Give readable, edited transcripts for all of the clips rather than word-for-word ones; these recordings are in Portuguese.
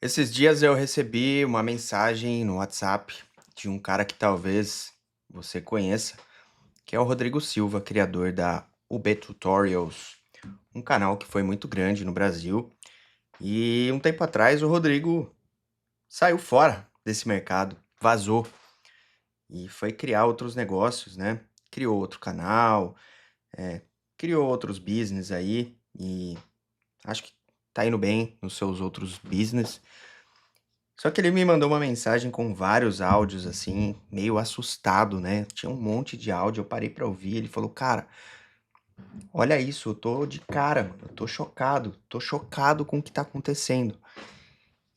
Esses dias eu recebi uma mensagem no WhatsApp de um cara que talvez você conheça, que é o Rodrigo Silva, criador da UB Tutorials, um canal que foi muito grande no Brasil. E um tempo atrás o Rodrigo saiu fora desse mercado, vazou e foi criar outros negócios, né? Criou outro canal, é, criou outros business aí e acho que tá indo bem nos seus outros business. Só que ele me mandou uma mensagem com vários áudios, assim, meio assustado, né? Tinha um monte de áudio, eu parei pra ouvir. Ele falou: Cara, olha isso, eu tô de cara, mano, eu tô chocado com o que tá acontecendo.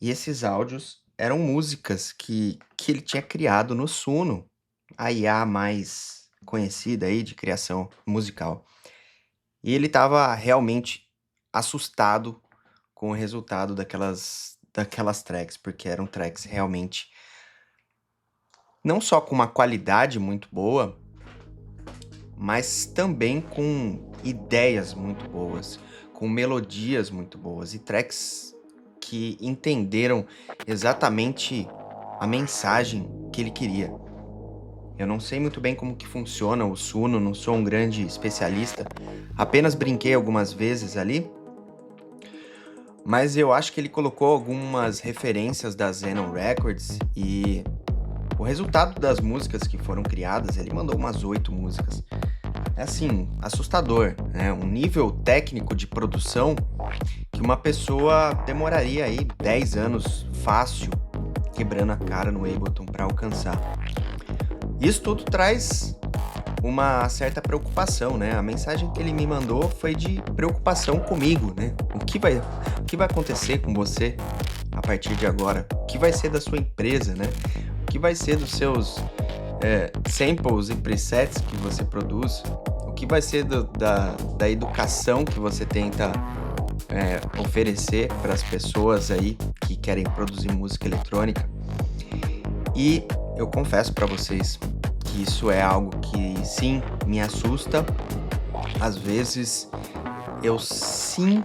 E esses áudios eram músicas que ele tinha criado no Suno, a IA mais conhecida aí de criação musical. E ele tava realmente assustado com o resultado daquelas tracks, porque eram tracks realmente não só com uma qualidade muito boa, mas também com ideias muito boas, com melodias muito boas e tracks que entenderam exatamente a mensagem que ele queria. Eu não sei muito bem como que funciona o Suno, não sou um grande especialista, apenas brinquei algumas vezes ali, mas eu acho que ele colocou algumas referências da Xenon Records e o resultado das músicas que foram criadas, ele mandou umas 8 músicas. É assim, assustador, né? Um nível técnico de produção que uma pessoa demoraria aí 10 anos fácil, quebrando a cara no Ableton para alcançar. Isso tudo traz uma certa preocupação, né? A mensagem que ele me mandou foi de preocupação comigo, né? O que vai acontecer com você a partir de agora? O que vai ser da sua empresa, né? O que vai ser dos seus samples e presets que você produz? O que vai ser da educação que você tenta oferecer para as pessoas aí que querem produzir música eletrônica? E eu confesso para vocês que isso é algo que sim me assusta. Às vezes eu sim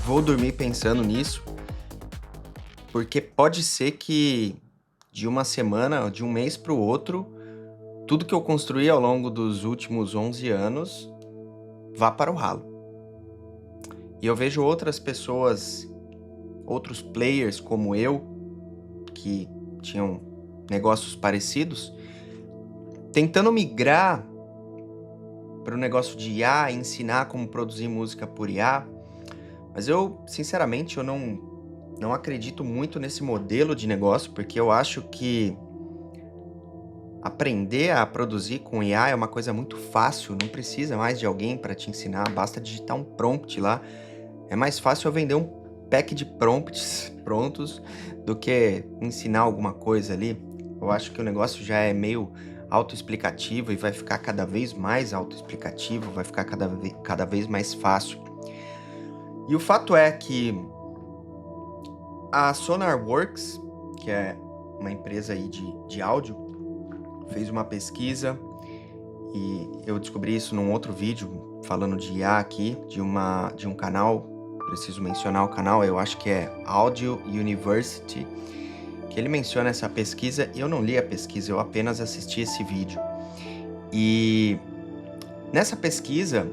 vou dormir pensando nisso, porque pode ser que de uma semana, de um mês para o outro, tudo que eu construí ao longo dos últimos 11 anos vá para o ralo. E eu vejo outras pessoas, outros players como eu, que tinham negócios parecidos, tentando migrar para o negócio de IA, ensinar como produzir música por IA, mas sinceramente, eu não acredito muito nesse modelo de negócio, porque eu acho que aprender a produzir com IA é uma coisa muito fácil, não precisa mais de alguém para te ensinar, basta digitar um prompt lá. É mais fácil eu vender um pack de prompts prontos do que ensinar alguma coisa ali. Eu acho que o negócio já é meio autoexplicativo e vai ficar cada vez mais autoexplicativo, vai ficar cada vez mais fácil. E o fato é que a SonarWorks, que é uma empresa aí de áudio, fez uma pesquisa e eu descobri isso num outro vídeo falando de IA aqui, de um canal, preciso mencionar o canal, eu acho que é Audio University, que ele menciona essa pesquisa e eu não li a pesquisa, eu apenas assisti esse vídeo. E nessa pesquisa,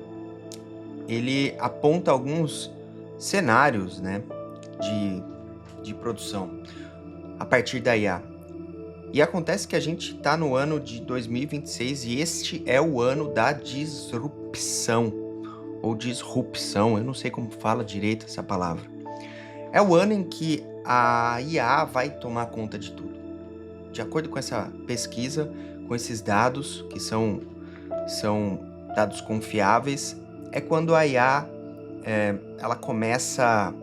ele aponta alguns cenários, né, de produção a partir da IA. E acontece que a gente está no ano de 2026 e este é o ano da disrupção, ou disrupção, eu não sei como fala direito essa palavra. É o ano em que a IA vai tomar conta de tudo. De acordo com essa pesquisa, com esses dados, que são dados confiáveis, é quando a IA ela começa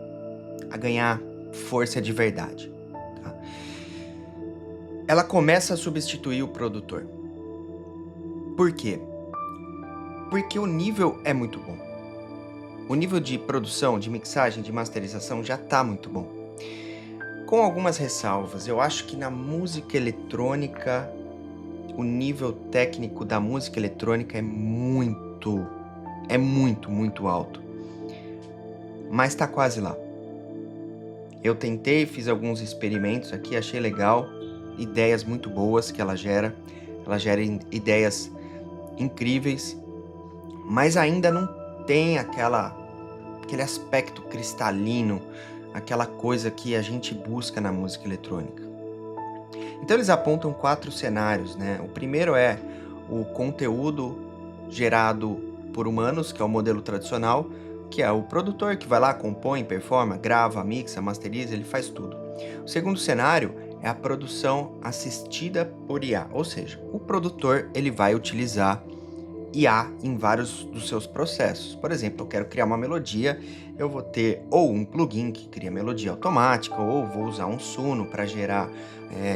a ganhar força de verdade. Tá? Ela começa a substituir o produtor. Por quê? Porque o nível é muito bom. O nível de produção, de mixagem, de masterização já está muito bom. Com algumas ressalvas, eu acho que na música eletrônica, o nível técnico da música eletrônica é muito, muito alto. Mas está quase lá. Eu tentei, fiz alguns experimentos aqui, achei legal, ideias muito boas que ela gera ideias incríveis, mas ainda não tem aquele aspecto cristalino, aquela coisa que a gente busca na música eletrônica. Então eles apontam 4 cenários, né? O primeiro é o conteúdo gerado por humanos, que é o modelo tradicional, que é o produtor que vai lá, compõe, performa, grava, mixa, masteriza, ele faz tudo. O segundo cenário é a produção assistida por IA, ou seja, o produtor ele vai utilizar IA em vários dos seus processos. Por exemplo, eu quero criar uma melodia, eu vou ter ou um plugin que cria melodia automática, ou vou usar um Suno para gerar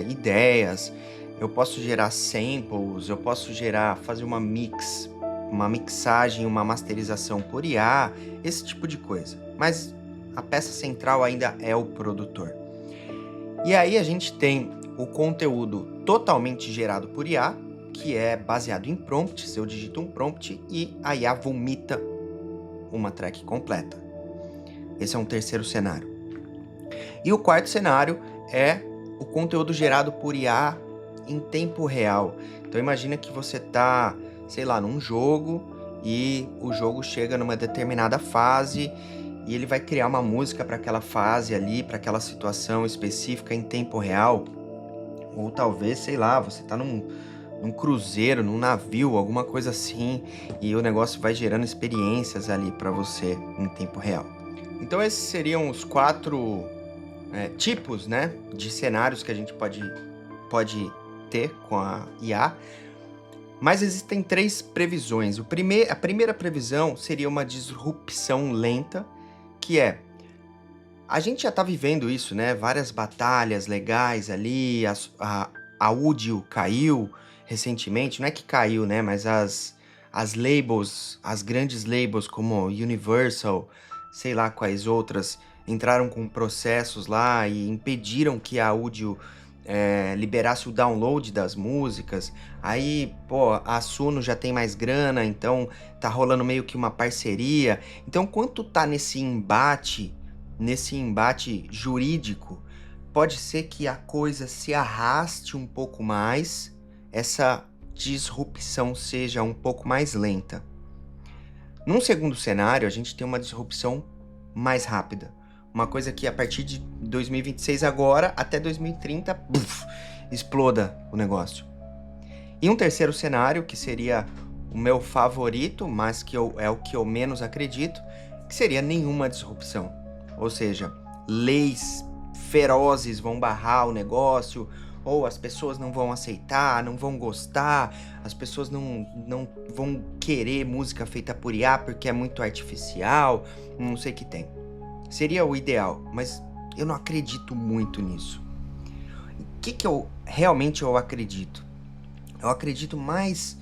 ideias, eu posso gerar samples, eu posso fazer uma mixagem, uma masterização por IA, esse tipo de coisa. Mas a peça central ainda é o produtor. E aí a gente tem o conteúdo totalmente gerado por IA, que é baseado em prompts. Eu digito um prompt e a IA vomita uma track completa. Esse é um terceiro cenário. E o quarto cenário é o conteúdo gerado por IA em tempo real. Então imagina que você tá, sei lá, num jogo e o jogo chega numa determinada fase e ele vai criar uma música para aquela fase ali, para aquela situação específica em tempo real. Ou talvez, sei lá, você tá num cruzeiro, num navio, alguma coisa assim, e o negócio vai gerando experiências ali para você em tempo real. Então esses seriam os 4 tipos, né, de cenários que a gente pode ter com a IA, mas existem 3 previsões. A primeira previsão seria uma disrupção lenta, que é, a gente já está vivendo isso, né, várias batalhas legais ali, a Audio caiu recentemente, não é que caiu, né, mas as labels, as grandes labels como Universal, sei lá quais outras, entraram com processos lá e impediram que a Audio liberasse o download das músicas. Aí, pô, a Suno já tem mais grana, então tá rolando meio que uma parceria. Então, quanto tá nesse embate jurídico, pode ser que a coisa se arraste um pouco mais, essa disrupção seja um pouco mais lenta. Num segundo cenário, a gente tem uma disrupção mais rápida. Uma coisa que a partir de 2026 agora até 2030, exploda o negócio. E um terceiro cenário, que seria o meu favorito, mas que é o que eu menos acredito, que seria nenhuma disrupção. Ou seja, leis ferozes vão barrar o negócio, ou as pessoas não vão aceitar, não vão gostar, as pessoas não vão querer música feita por IA porque é muito artificial, não sei o que tem. Seria o ideal, mas eu não acredito muito nisso. O que eu realmente acredito? Eu acredito mais,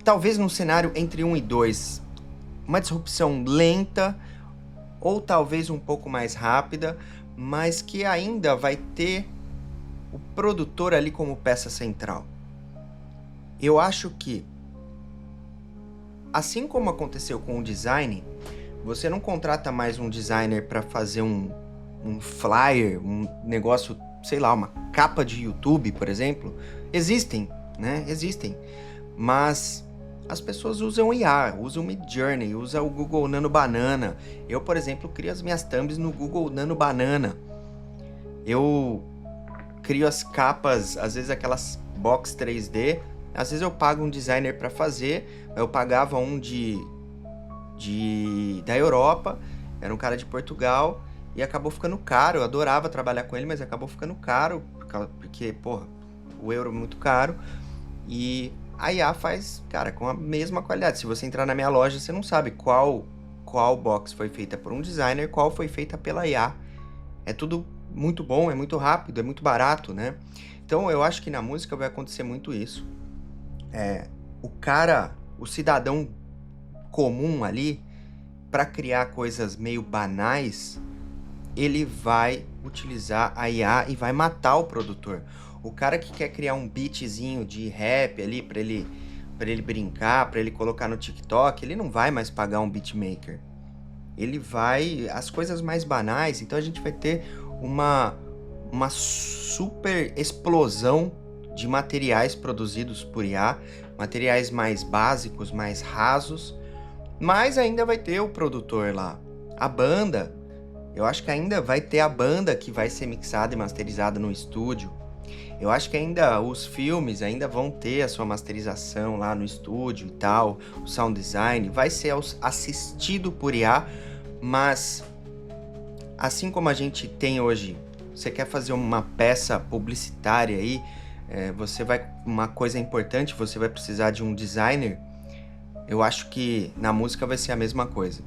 talvez num cenário entre 1 e 2, uma disrupção lenta, ou talvez um pouco mais rápida, mas que ainda vai ter o produtor ali como peça central. Eu acho que, assim como aconteceu com o design, você não contrata mais um designer para fazer um flyer, um negócio, sei lá, uma capa de YouTube, por exemplo. Existem, né? Existem. Mas as pessoas usam IA, usam o Midjourney, usam o Google Nano Banana. Eu, por exemplo, crio as minhas thumbs no Google Nano Banana. Eu crio as capas, às vezes aquelas box 3D. Às vezes eu pago um designer para fazer. Eu pagava um da Europa, era um cara de Portugal, e acabou ficando caro. Eu adorava trabalhar com ele, mas acabou ficando caro, porque, porra, o euro é muito caro, e a IA faz, cara, com a mesma qualidade. Se você entrar na minha loja, você não sabe qual box foi feita por um designer, qual foi feita pela IA. É tudo muito bom, é muito rápido, é muito barato, né? Então eu acho que na música vai acontecer muito isso. O cidadão comum ali, para criar coisas meio banais, ele vai utilizar a IA e vai matar o produtor. O cara que quer criar um beatzinho de rap ali para ele brincar, para ele colocar no TikTok, ele não vai mais pagar um beatmaker. ele vai... As coisas mais banais, então a gente vai ter uma super explosão de materiais produzidos por IA, materiais mais básicos, mais rasos, mas ainda vai ter o produtor lá. A banda, eu acho que ainda vai ter a banda que vai ser mixada e masterizada no estúdio. Eu acho que ainda os filmes ainda vão ter a sua masterização lá no estúdio e tal. O sound design vai ser assistido por IA, mas assim como a gente tem hoje, você quer fazer uma peça publicitária aí, uma coisa importante, você vai precisar de um designer. Eu acho que na música vai ser a mesma coisa.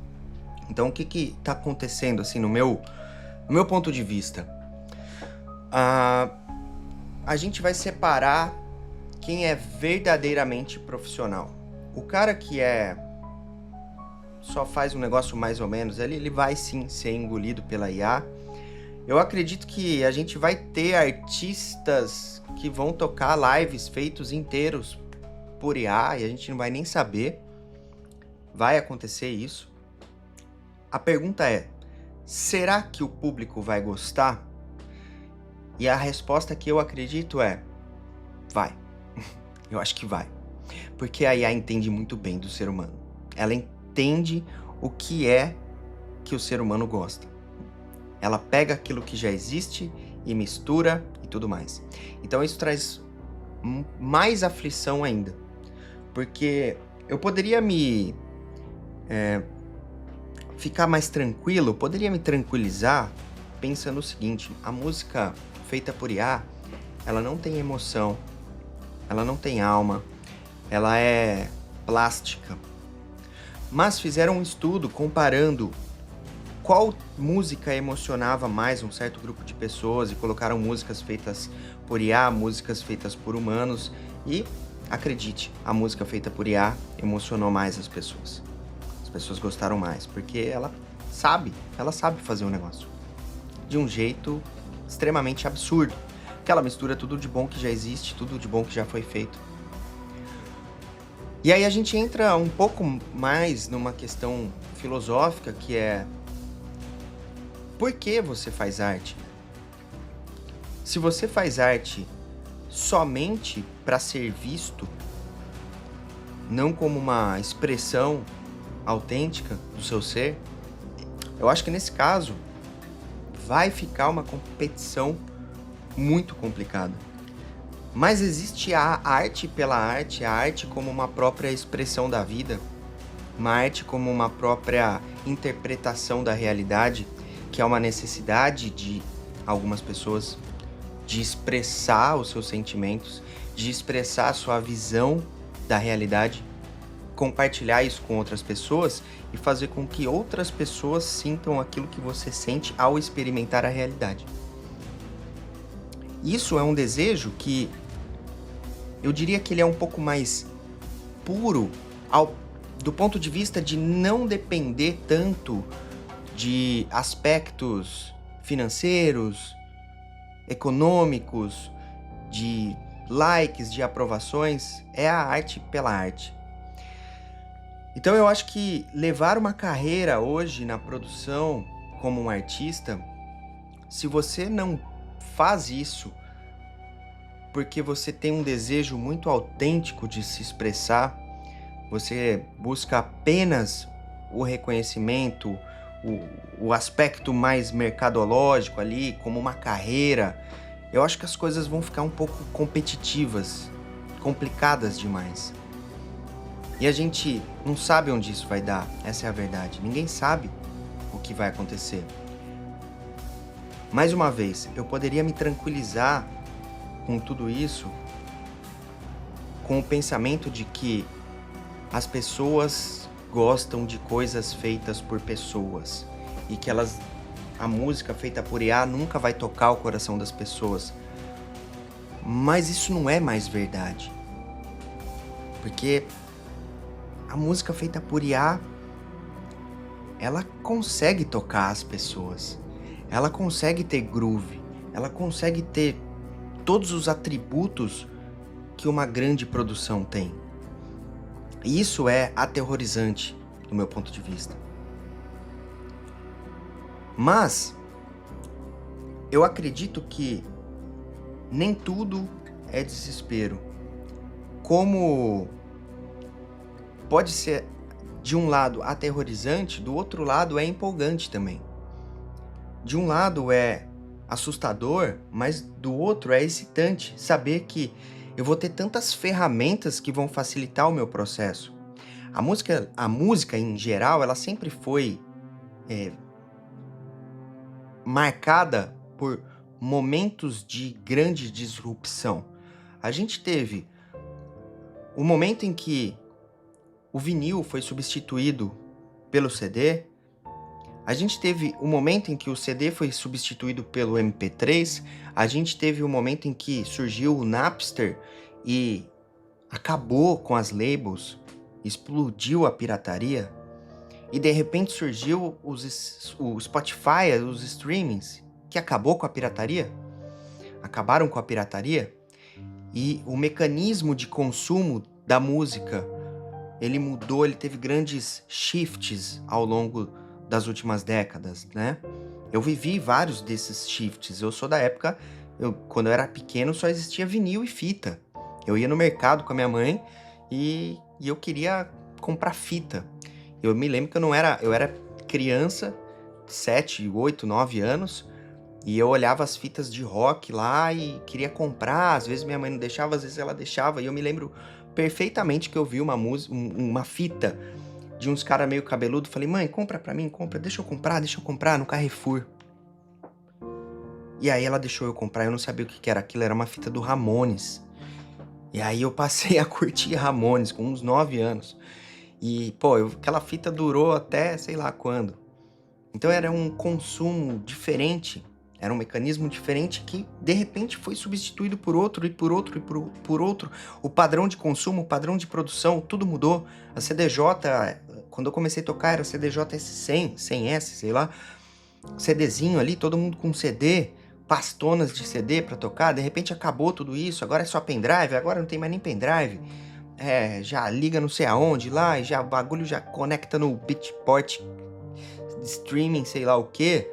Então o que tá acontecendo assim no meu ponto de vista? A gente vai separar quem é verdadeiramente profissional. O cara que só faz um negócio mais ou menos, ele vai sim ser engolido pela IA. Eu acredito que a gente vai ter artistas que vão tocar lives feitos inteiros por IA e a gente não vai nem saber. Vai acontecer isso. A pergunta é, será que o público vai gostar? E a resposta que eu acredito é, vai. Eu acho que vai. Porque a IA entende muito bem do ser humano. Ela entende o que é que o ser humano gosta. Ela pega aquilo que já existe e mistura e tudo mais. Então isso traz mais aflição ainda. Porque eu poderia ficar mais tranquilo, poderia me tranquilizar pensando o seguinte: a música feita por IA, ela não tem emoção, ela não tem alma, ela é plástica. Mas fizeram um estudo comparando qual música emocionava mais um certo grupo de pessoas e colocaram músicas feitas por IA, músicas feitas por humanos e, acredite, a música feita por IA emocionou mais as pessoas. As pessoas gostaram mais, porque ela sabe fazer um negócio de um jeito extremamente absurdo, que ela mistura tudo de bom que já existe, tudo de bom que já foi feito. E aí a gente entra um pouco mais numa questão filosófica, que é: por que você faz arte? Se você faz arte somente para ser visto, não como uma expressão autêntica do seu ser, eu acho que nesse caso vai ficar uma competição muito complicada. Mas existe a arte pela arte, a arte como uma própria expressão da vida, uma arte como uma própria interpretação da realidade, que é uma necessidade de algumas pessoas de expressar os seus sentimentos, de expressar a sua visão da realidade, compartilhar isso com outras pessoas e fazer com que outras pessoas sintam aquilo que você sente ao experimentar a realidade. Isso é um desejo que eu diria que ele é um pouco mais puro do ponto de vista de não depender tanto de aspectos financeiros, econômicos, de likes, de aprovações. É a arte pela arte. Então eu acho que levar uma carreira hoje na produção como um artista, se você não faz isso porque você tem um desejo muito autêntico de se expressar, você busca apenas o reconhecimento, o aspecto mais mercadológico ali, como uma carreira, eu acho que as coisas vão ficar um pouco competitivas, complicadas demais. E a gente não sabe onde isso vai dar, essa é a verdade. Ninguém sabe o que vai acontecer. Mais uma vez, eu poderia me tranquilizar com tudo isso, com o pensamento de que as pessoas gostam de coisas feitas por pessoas e que a música feita por IA nunca vai tocar o coração das pessoas. Mas isso não é mais verdade. Porque a música feita por IA, ela consegue tocar as pessoas. Ela consegue ter groove. Ela consegue ter todos os atributos que uma grande produção tem. E isso é aterrorizante, do meu ponto de vista. Mas eu acredito que nem tudo é desespero. Como pode ser de um lado aterrorizante, do outro lado é empolgante também. De um lado é assustador, mas do outro é excitante saber que eu vou ter tantas ferramentas que vão facilitar o meu processo. A música em geral, ela sempre foi marcada por momentos de grande disrupção. A gente teve o momento em que o vinil foi substituído pelo CD. A gente teve o momento em que o CD foi substituído pelo MP3. A gente teve o momento em que surgiu o Napster e acabou com as labels, explodiu a pirataria. E de repente surgiu o Spotify, os streamings, que acabou com a pirataria. Acabaram com a pirataria. E o mecanismo de consumo da música, ele mudou, ele teve grandes shifts ao longo das últimas décadas, né? Eu vivi vários desses shifts. Eu sou da época, quando eu era pequeno, só existia vinil e fita. Eu ia no mercado com a minha mãe e eu queria comprar fita. Eu me lembro que eu era criança, 7, 8, 9 anos, e eu olhava as fitas de rock lá e queria comprar. Às vezes minha mãe não deixava, às vezes ela deixava. E eu me lembro perfeitamente que eu vi uma fita de uns caras meio cabeludo. Falei, mãe, compra pra mim, compra, deixa eu comprar no Carrefour. E aí ela deixou eu comprar, eu não sabia o que era aquilo, era uma fita do Ramones. E aí eu passei a curtir Ramones com uns 9 anos. E, pô, aquela fita durou até sei lá quando. Então era um consumo diferente, era um mecanismo diferente que, de repente, foi substituído por outro, e por outro, e por outro. O padrão de consumo, o padrão de produção, tudo mudou. A CDJ, quando eu comecei a tocar, era CDJ S100, 100S, sei lá. CDzinho ali, todo mundo com CD, pastonas de CD pra tocar. De repente acabou tudo isso, agora é só pendrive, agora não tem mais nem pendrive. Já liga não sei aonde lá, e já o bagulho já conecta no Beatport, streaming, sei lá o que.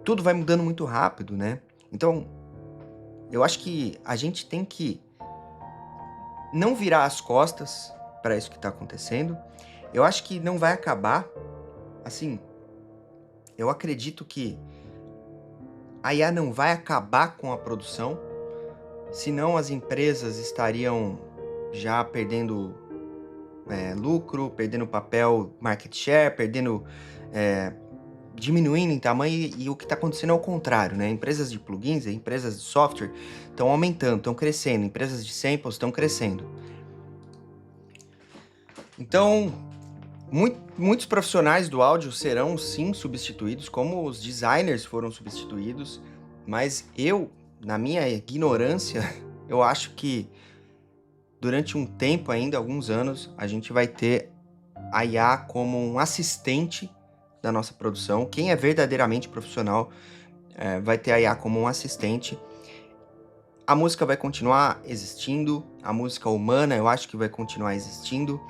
Tudo vai mudando muito rápido, né? Então, eu acho que a gente tem que não virar as costas para isso que tá acontecendo. Eu acho que não vai acabar. Assim, eu acredito que a IA não vai acabar com a produção, senão as empresas estariam já perdendo lucro, perdendo papel market share, diminuindo em tamanho, e o que está acontecendo é o contrário, né? Empresas de plugins, empresas de software estão aumentando, estão crescendo, empresas de samples estão crescendo. Então, muitos profissionais do áudio serão sim substituídos, como os designers foram substituídos, mas eu, na minha ignorância, eu acho que durante um tempo ainda, alguns anos, a gente vai ter a IA como um assistente da nossa produção. Quem é verdadeiramente profissional vai ter a IA como um assistente. A música vai continuar existindo, a música humana eu acho que vai continuar existindo,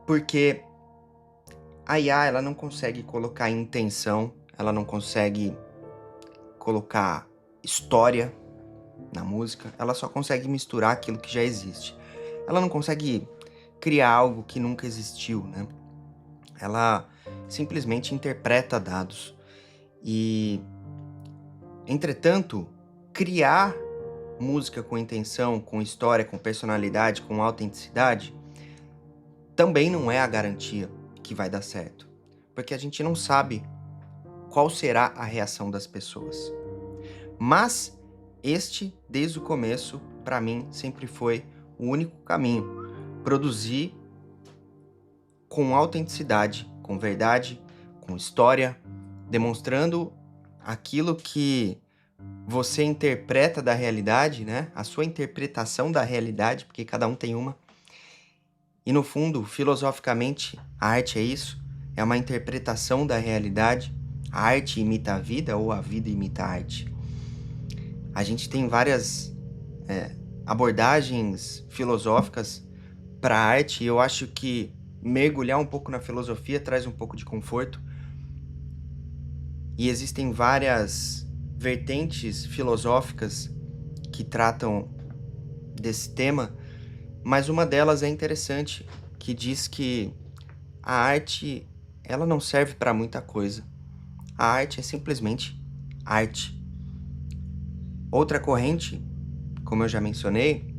porque a IA ela não consegue colocar intenção, ela não consegue colocar história na música, ela só consegue misturar aquilo que já existe. Ela não consegue criar algo que nunca existiu, né? Ela simplesmente interpreta dados. E, entretanto, criar música com intenção, com história, com personalidade, com autenticidade, também não é a garantia que vai dar certo. Porque a gente não sabe qual será a reação das pessoas. Mas desde o começo, para mim, sempre foi o único caminho. Produzir com autenticidade, com verdade, com história, demonstrando aquilo que você interpreta da realidade, né? A sua interpretação da realidade, porque cada um tem uma. E no fundo, filosoficamente, a arte é isso, é uma interpretação da realidade. A arte imita a vida ou a vida imita a arte. A gente tem várias abordagens filosóficas para a arte, e eu acho que mergulhar um pouco na filosofia traz um pouco de conforto. e existem várias vertentes filosóficas que tratam desse tema, mas uma delas é interessante, que diz que a arte, ela não serve para muita coisa. A arte é simplesmente arte. Outra corrente, como eu já mencionei,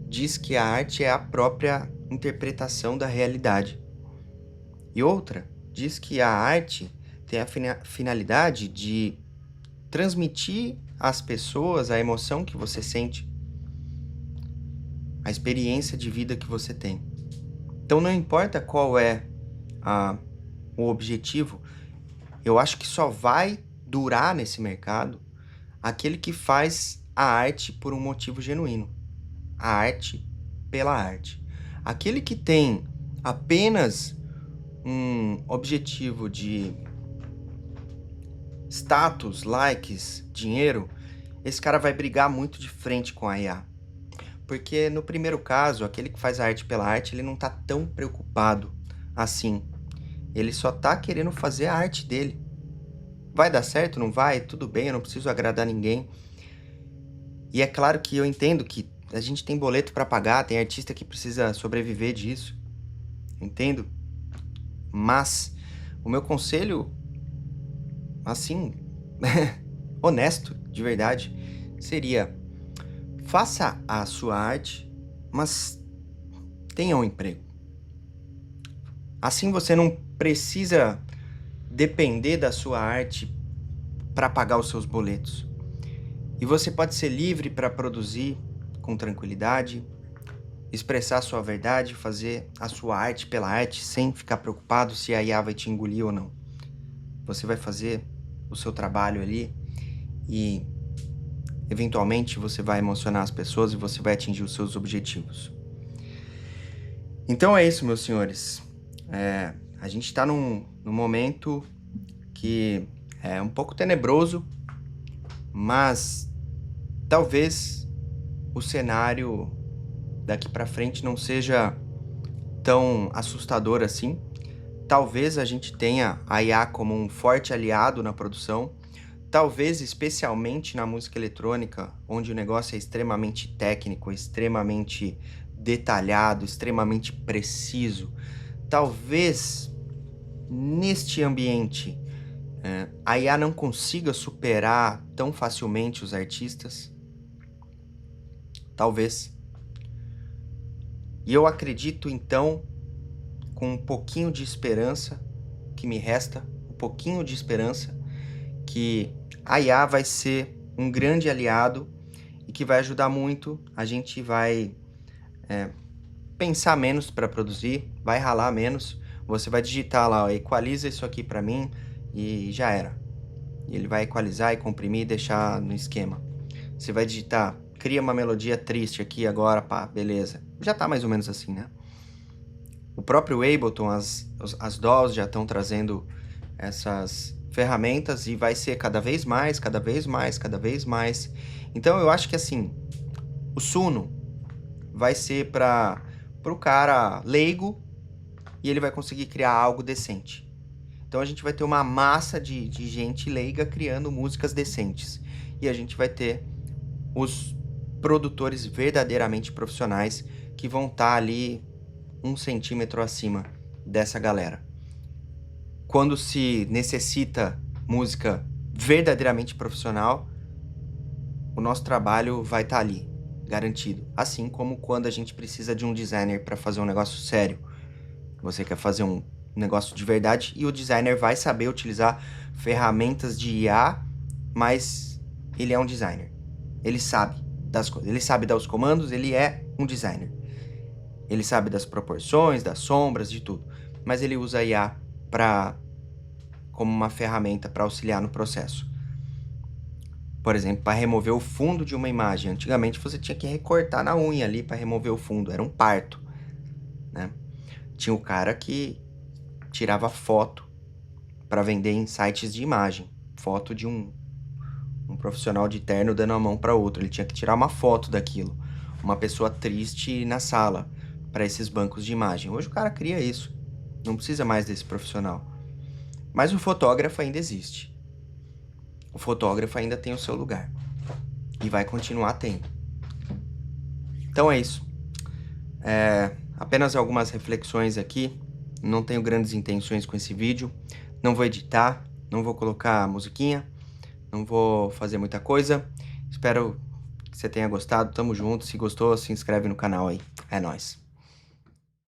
diz que a arte é a própria interpretação da realidade. E outra diz que a arte tem a finalidade de transmitir às pessoas a emoção que você sente, a experiência de vida que você tem. Então não importa qual é o objetivo, eu acho que só vai durar nesse mercado aquele que faz a arte por um motivo genuíno. A arte pela arte. Aquele que tem apenas um objetivo de status, likes, dinheiro, esse cara vai brigar muito de frente com a IA. Porque no primeiro caso, aquele que faz a arte pela arte, ele não tá tão preocupado assim. Ele só tá querendo fazer a arte dele. Vai dar certo? Não vai? Tudo bem, eu não preciso agradar ninguém. E é claro que eu entendo que a gente tem boleto para pagar, tem artista que precisa sobreviver disso. Entendo. Mas o meu conselho, assim, honesto, de verdade, seria: faça a sua arte, mas tenha um emprego. Assim você não precisa depender da sua arte para pagar os seus boletos. E você pode ser livre para produzir com tranquilidade, expressar a sua verdade, fazer a sua arte pela arte sem ficar preocupado se a IA vai te engolir ou não. Você vai fazer o seu trabalho ali e eventualmente você vai emocionar as pessoas e você vai atingir os seus objetivos. Então é isso, meus senhores. A gente está num momento que é um pouco tenebroso, mas talvez o cenário daqui para frente não seja tão assustador assim. Talvez a gente tenha a IA como um forte aliado na produção, talvez especialmente na música eletrônica, onde o negócio é extremamente técnico, extremamente detalhado, extremamente preciso. Talvez neste ambiente a IA não consiga superar tão facilmente os artistas. Talvez. E eu acredito então, com um pouquinho de esperança que me resta, um pouquinho de esperança, que a IA vai ser um grande aliado e que vai ajudar muito. A gente vai pensar menos para produzir, vai ralar menos. Você vai digitar lá, ó, equaliza isso aqui para mim e já era. E ele vai equalizar e comprimir e deixar no esquema. Você vai digitar, cria uma melodia triste aqui agora, pá, beleza. Já tá mais ou menos assim, né? O próprio Ableton, as DAWs já estão trazendo essas ferramentas e vai ser cada vez mais, cada vez mais, cada vez mais. Então eu acho que assim, o Suno vai ser para o cara leigo e ele vai conseguir criar algo decente. Então a gente vai ter uma massa de gente leiga criando músicas decentes. E a gente vai ter os produtores verdadeiramente profissionais que vão estar ali 1 centímetro acima dessa galera. Quando se necessita música verdadeiramente profissional, o nosso trabalho vai estar ali, garantido. Assim como quando a gente precisa de um designer para fazer um negócio sério. Você quer fazer um negócio de verdade e o designer vai saber utilizar ferramentas de IA, mas ele é um designer. Ele sabe das coisas, ele sabe dar os comandos, ele é um designer. Ele sabe das proporções, das sombras, de tudo. Mas ele usa a IA como uma ferramenta para auxiliar no processo. Por exemplo, para remover o fundo de uma imagem. Antigamente você tinha que recortar na unha ali para remover o fundo. Era um parto, né? Tinha o cara que tirava foto para vender em sites de imagem. Foto de um profissional de terno dando a mão para outro. Ele tinha que tirar uma foto daquilo. Uma pessoa triste na sala para esses bancos de imagem. Hoje o cara cria isso. Não precisa mais desse profissional. Mas o fotógrafo ainda existe. o fotógrafo ainda tem o seu lugar e vai continuar tendo. Então é isso. Apenas algumas reflexões aqui. Não tenho grandes intenções com esse vídeo. Não vou editar, não vou colocar musiquinha, não vou fazer muita coisa. Espero que você tenha gostado. Tamo junto. Se gostou, se inscreve no canal aí. É nóis.